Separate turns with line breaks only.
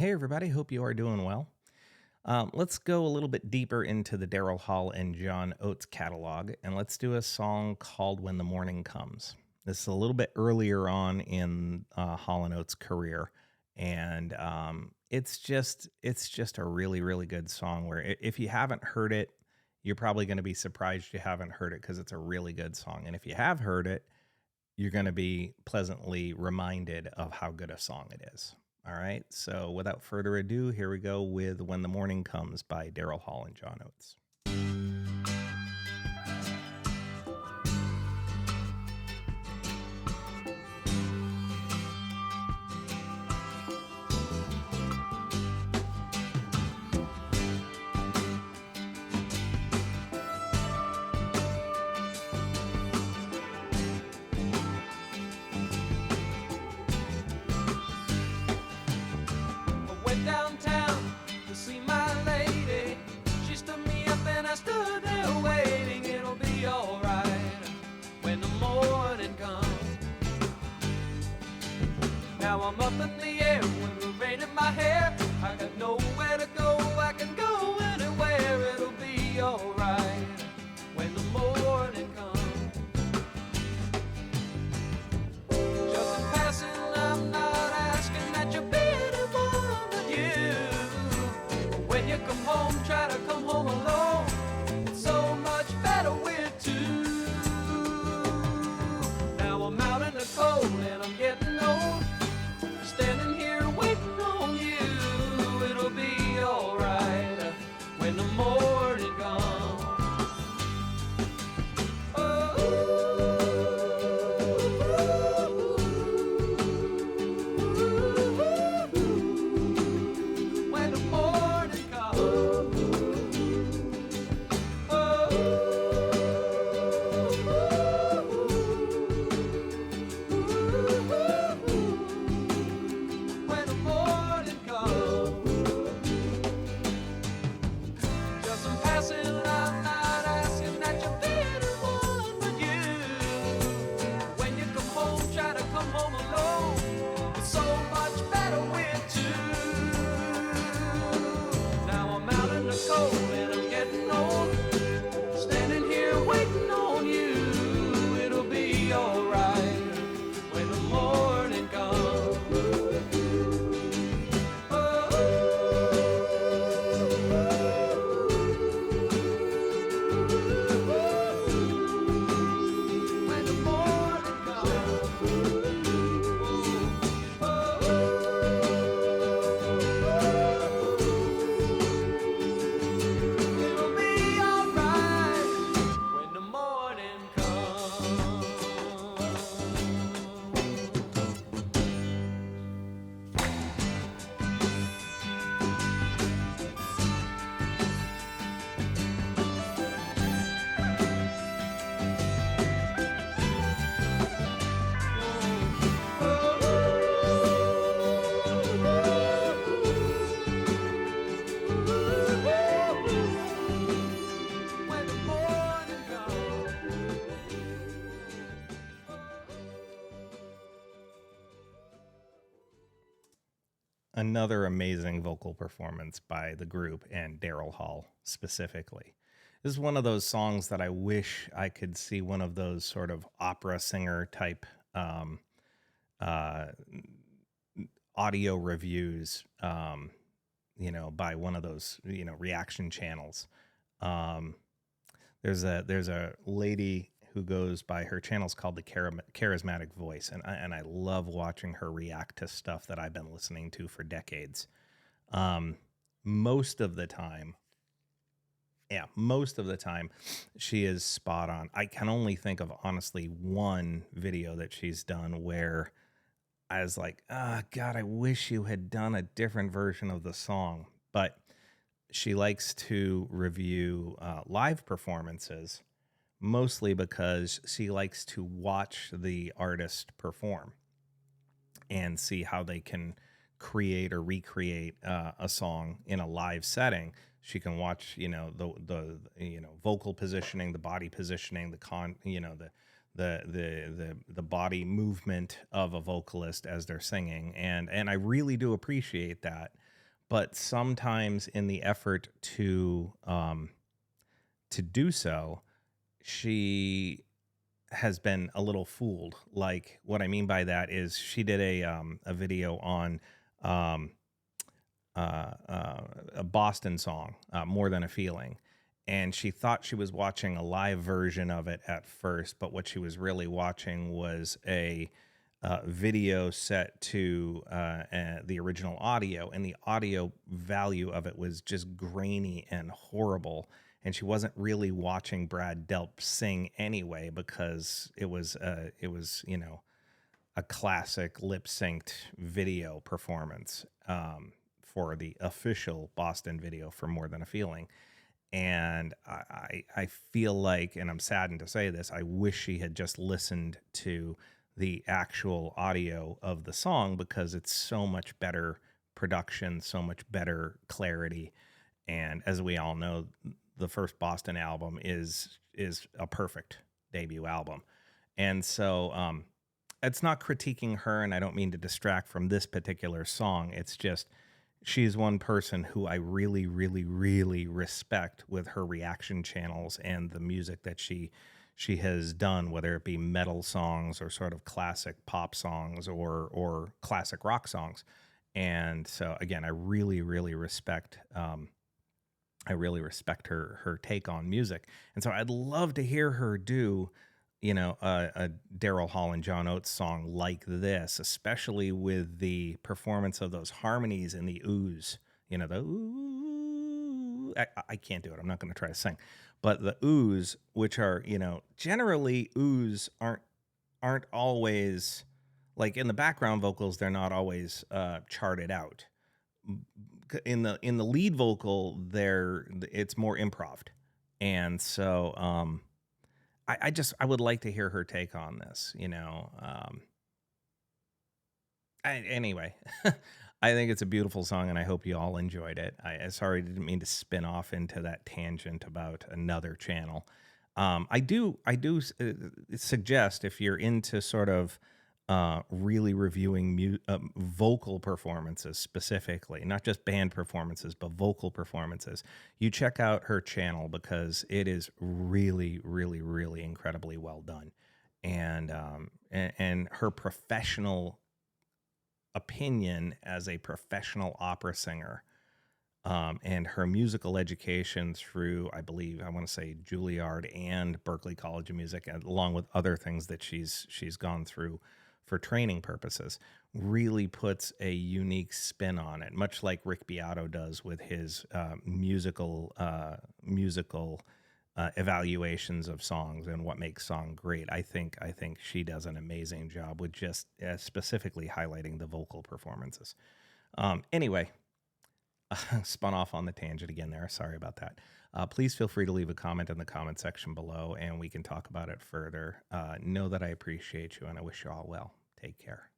Hey, everybody. Hope you are doing well. Let's go a little bit deeper into the Daryl Hall and John Oates catalog, and let's do a song called When the Morning Comes. This is a little bit earlier on in Hall and Oates' career, and it's just a really, really good song where if you haven't heard it, you're probably going to be surprised you haven't heard it because it's a really good song. And if you have heard it, you're going to be pleasantly reminded of how good a song it is. All right. So without further ado, here we go with When the Morning Comes by Daryl Hall and John Oates.
Downtown to see my lady. She stood me up and I stood there waiting. It'll be alright when the morning comes. Now I'm up in the air with the rain in my hair. I got nowhere to go, I can go anywhere. It'll be alright when the morning comes. Just in passing, I'm not asking that you be when you come home, try to come home alone. It's so much better with two. Now I'm out in the cold and I'm getting old, standing here waiting on you. It'll be alright when the morning comes.
Another amazing vocal performance by the group and Daryl Hall specifically. This is one of those songs that I wish I could see one of those sort of opera singer type audio reviews, by one of those, reaction channels. There's a lady who goes by, her channel's called the Charismatic Voice, and I love watching her react to stuff that I've been listening to for decades. Most of the time, she is spot on. I can only think of, honestly, one video that she's done where I was like, God, I wish you had done a different version of the song. But she likes to review live performances, mostly because she likes to watch the artist perform and see how they can create or recreate a song in a live setting. She can watch, the vocal positioning, the body positioning, the body movement of a vocalist as they're singing, and I really do appreciate that. but sometimes in the effort to do so, she has been a little fooled. Like, what I mean by that is she did a video on um, a Boston song, More Than a Feeling. And she thought she was watching a live version of it at first, but what she was really watching was a video set to the original audio, and the audio value of it was just grainy and horrible. And she wasn't really watching Brad Delp sing anyway, because it was a classic lip synced video performance for the official Boston video for More Than a Feeling. And I feel like, and I'm saddened to say this, I wish she had just listened to the actual audio of the song, because it's so much better production, so much better clarity. And as we all know, the first Boston album is a perfect debut album. And so it's not critiquing her, and I don't mean to distract from this particular song. It's just, she's one person who I really, really, really respect with her reaction channels and the music that she has done, whether it be metal songs or sort of classic pop songs or classic rock songs. And so again, I really, really respect her take on music. And so I'd love to hear her do, a Daryl Hall and John Oates song like this, especially with the performance of those harmonies in the oohs, the ooh. I can't do it. I'm not going to try to sing, but the oohs, which are, generally oohs aren't always, like, in the background vocals, they're not always charted out. In the lead vocal, it's more improv. And so I would like to hear her take on this, anyway. I think it's a beautiful song, and I hope you all enjoyed it. Sorry, I didn't mean to spin off into that tangent about another channel. I do suggest, if you're into sort of really reviewing vocal performances specifically, not just band performances, but vocal performances, you check out her channel, because it is really, really, really incredibly well done. And her professional opinion as a professional opera singer, and her musical education through, I want to say Juilliard and Berklee College of Music, along with other things that she's gone through for training purposes, really puts a unique spin on it, much like Rick Beato does with his musical evaluations of songs and what makes song great. I think she does an amazing job with just specifically highlighting the vocal performances. Anyway, spun off on the tangent again there. Sorry about that. Please feel free to leave a comment in the comment section below, and we can talk about it further. Know that I appreciate you, and I wish you all well. Take care.